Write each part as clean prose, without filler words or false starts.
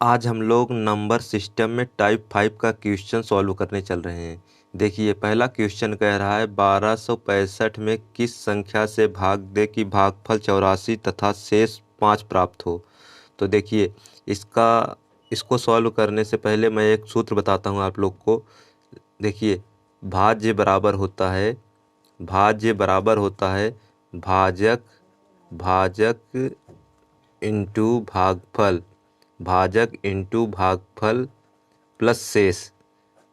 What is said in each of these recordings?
आज हम लोग नंबर सिस्टम में टाइप 5 का क्वेश्चन सॉल्व करने चल रहे हैं। देखिए पहला क्वेश्चन कह रहा है 1265 में किस संख्या से भाग दे कि भागफल 84 तथा शेष 5 प्राप्त हो। तो देखिए इसको सॉल्व करने से पहले मैं एक सूत्र बताता हूँ आप लोग को। देखिए भाज्य बराबर होता है भाजक इंटू भागफल प्लस शेष,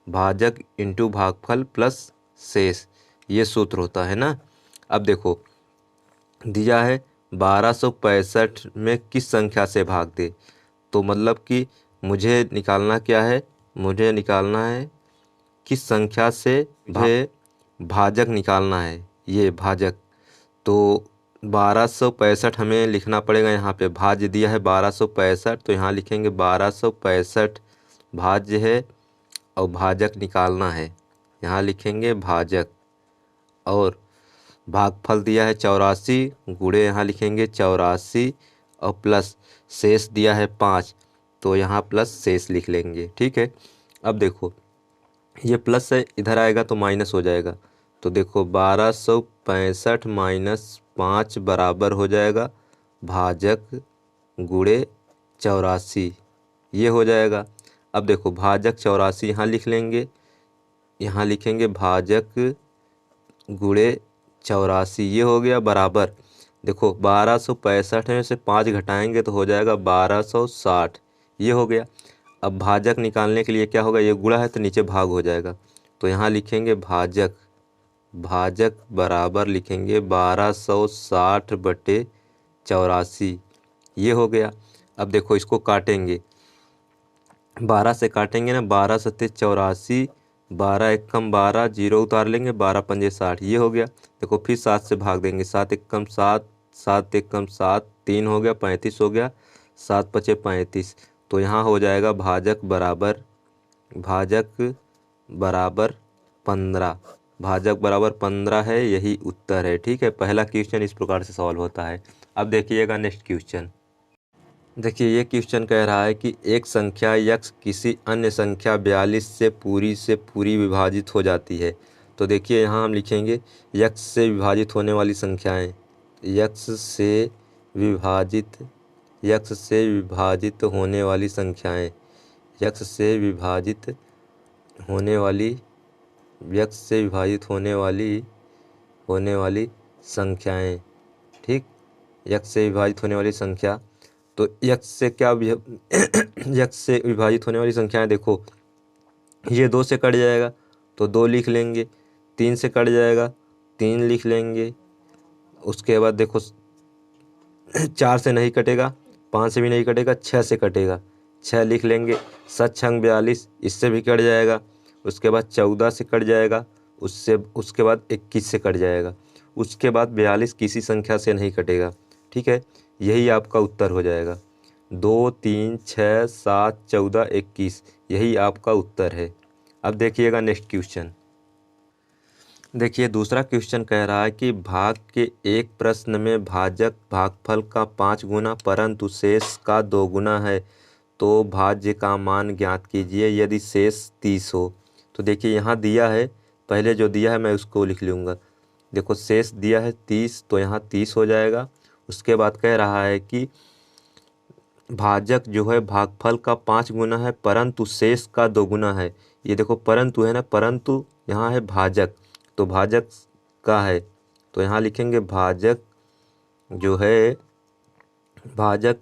भाजक इंटू भागफल प्लस शेष, ये सूत्र होता है ना। अब देखो दिया है 1265 में किस संख्या से भाग दे, तो मतलब कि मुझे निकालना क्या है, मुझे निकालना है किस संख्या से भाजक निकालना है, ये भाजक। तो 1265 हमें लिखना पड़ेगा, यहाँ पे भाज्य दिया है 1265, तो यहाँ लिखेंगे 1265 भाज्य है और भाजक निकालना है, यहाँ लिखेंगे भाजक। और भागफल दिया है 84, गुणे यहाँ लिखेंगे 84 और प्लस शेष दिया है 5, तो यहाँ प्लस शेष लिख लेंगे। ठीक है, अब देखो ये प्लस है, इधर आएगा तो माइनस हो जाएगा। तो देखो 1265 माइनस 5 बराबर हो जाएगा भाजक गुणे 84, ये हो जाएगा। अब देखो भाजक 84 यहाँ लिख लेंगे, यहाँ लिखेंगे भाजक गुणे 84, ये हो गया बराबर। देखो 1265 में से 5 घटाएंगे तो हो जाएगा 1260, ये हो गया। अब भाजक निकालने के लिए क्या होगा, ये गुणा है तो नीचे भाग हो जाएगा, तो यहाँ लिखेंगे भाजक बराबर लिखेंगे 1260 बटे 84, ये हो गया। अब देखो इसको काटेंगे, 12 से काटेंगे ना, 12 सत्ते 84, 12 एकम 12, जीरो उतार लेंगे, 12 पंजे 60, ये हो गया। देखो फिर 7 से भाग देंगे, 7 एकम 7, 7 एकम 7, 3 हो गया, 35 हो गया, 7 पचे 35, तो यहाँ हो जाएगा भाजक बराबर 15, भाजक बराबर 15 है, यही उत्तर है। ठीक है, पहला क्वेश्चन इस प्रकार से सॉल्व होता है। अब देखिएगा नेक्स्ट क्वेश्चन। देखिए ये क्वेश्चन कह रहा है कि एक संख्या यक्स किसी अन्य संख्या 42 से पूरी विभाजित हो जाती है। तो देखिए यहाँ हम लिखेंगे यक्स से विभाजित होने वाली संख्याएं, यक्स से विभाजित होने वाली संख्याएं, यक्स से विभाजित होने वाली संख्याएं। ठीक, यक्स से विभाजित होने वाली संख्या, तो यक्स से यक्स से विभाजित होने वाली संख्याएं, देखो ये 2 से कट जाएगा तो 2 लिख लेंगे, 3 से कट जाएगा 3 लिख लेंगे, उसके बाद देखो 4 से नहीं कटेगा, 5 से भी नहीं कटेगा, 6 से कटेगा, 6 लिख लेंगे, 7 छंग 42, इससे भी कट जाएगा, उसके बाद 14 से कट जाएगा, उसके बाद 21 से कट जाएगा, उसके बाद 42 किसी संख्या से नहीं कटेगा। ठीक है, यही आपका उत्तर हो जाएगा, 2, 3, 6, 7, 14, 21, यही आपका उत्तर है। अब देखिएगा नेक्स्ट क्वेश्चन। देखिए दूसरा क्वेश्चन कह रहा है कि भाग के एक प्रश्न में भाजक भागफल का 5 गुना परंतु शेष का 2 गुना है, तो भाज्य का मान ज्ञात कीजिए यदि शेष 30 हो। तो देखिए यहाँ दिया है, पहले जो दिया है मैं उसको लिख लूँगा। देखो शेष दिया है 30, तो यहाँ 30 हो जाएगा। उसके बाद कह रहा है कि भाजक जो है भागफल का 5 गुना है परंतु शेष का 2 गुना है। ये देखो परंतु है ना, परंतु यहाँ है भाजक, तो भाजक का है, तो यहाँ लिखेंगे भाजक जो है भाजक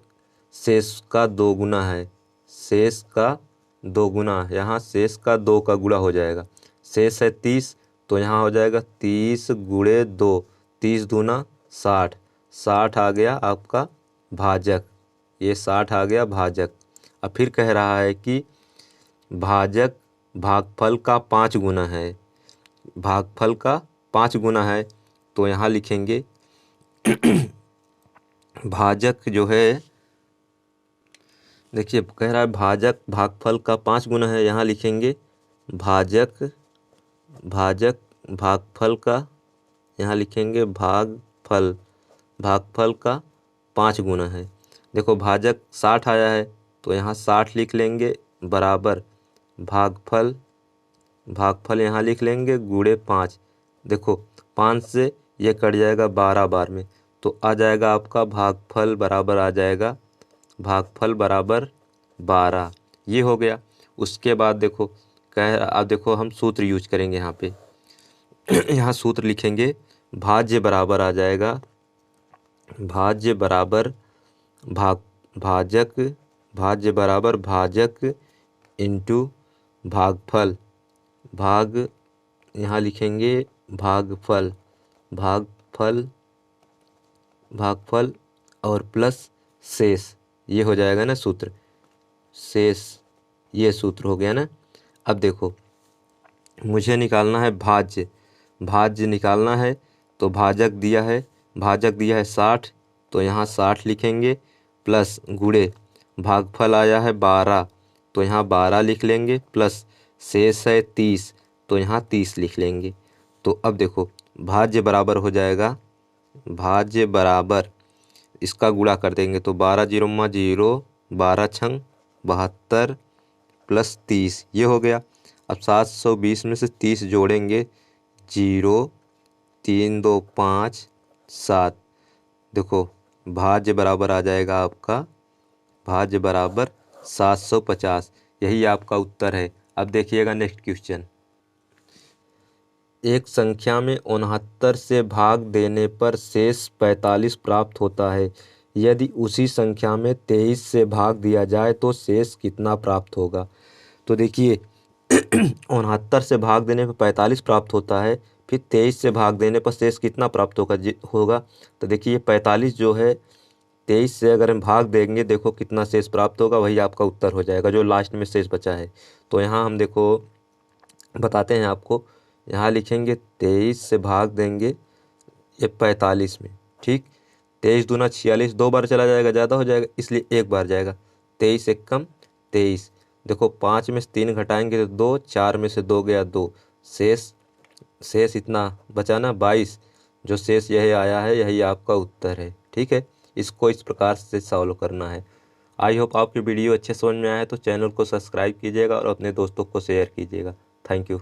शेष का 2 गुना है, शेष का 2 गुना, यहाँ शेष का 2 का गुणा हो जाएगा। शेष है 30, तो यहाँ हो जाएगा 30 गुणे 2, 30 दूना 60, 60 आ गया आपका भाजक, ये 60 आ गया भाजक। अब फिर कह रहा है कि भाजक भागफल का 5 गुना है, भागफल का 5 गुना है, तो यहाँ लिखेंगे भाजक जो है, देखिए कह रहा है भाजक भागफल का 5 गुना है, यहाँ लिखेंगे भाजक भागफल का, यहाँ लिखेंगे भागफल का 5 गुना है। देखो भाजक 60 आया है, तो यहाँ 60 लिख लेंगे बराबर भागफल, भागफल यहाँ लिख लेंगे गुणे 5। देखो 5 से ये कट जाएगा 12 बार में, तो आ जाएगा आपका भागफल बराबर आ जाएगा भागफल बराबर 12। ये हो गया। उसके बाद देखो अब देखो हम सूत्र यूज करेंगे यहाँ पे यहाँ सूत्र लिखेंगे भाज्य बराबर आ जाएगा भाज्य बराबर भाजक, भाज्य बराबर भाजक इंटू भागफल, भाग यहाँ लिखेंगे भागफल, भागफल, भागफल और प्लस शेष, ये हो जाएगा ना सूत्र, शेष, ये सूत्र हो गया ना। अब देखो मुझे निकालना है भाज्य, भाज्य निकालना है तो भाजक दिया है, भाजक दिया है 60, तो यहाँ 60 लिखेंगे प्लस गुणे भागफल आया है 12, तो यहाँ 12 लिख लेंगे प्लस शेष है 30, तो यहाँ 30 लिख लेंगे। तो अब देखो भाज्य बराबर हो जाएगा, भाज्य बराबर इसका गुणा कर देंगे तो 12 0 0, 12 छंग 72 प्लस 30, ये हो गया। अब 720 में से 30 जोड़ेंगे 0 3 2 5 7, देखो भाज्य बराबर आ जाएगा आपका भाज्य बराबर 750, यही आपका उत्तर है। अब देखिएगा नेक्स्ट क्वेश्चन। एक संख्या में 69 से भाग देने पर शेष 45 प्राप्त होता है। यदि उसी संख्या में 23 से भाग दिया जाए तो शेष कितना प्राप्त होगा। तो देखिए 69 से भाग देने पर 45 प्राप्त होता है, फिर 23 से भाग देने पर शेष कितना प्राप्त होगा। तो देखिए 45 जो है 23 से अगर हम भाग देंगे, देखो कितना शेष प्राप्त होगा, वही आपका उत्तर हो जाएगा जो लास्ट में शेष बचा है। तो यहाँ हम देखो बताते हैं आपको, यहाँ लिखेंगे 23 से भाग देंगे ये 45 में, ठीक। 23 दूना 46, 2 बार चला जाएगा ज़्यादा हो जाएगा, इसलिए 1 बार जाएगा। 23 एक कम 23, देखो 5 में से 3 घटाएंगे तो 2, 4 में से 2 गया 2, शेष इतना बचा ना 22, जो शेष यही आया है, यही आपका उत्तर है, ठीक है। इसको इस प्रकार से सॉल्व करना है। आई होप आपकी वीडियो अच्छे समझ में आया है, तो चैनल को सब्सक्राइब कीजिएगा और अपने दोस्तों को शेयर कीजिएगा। Thank you.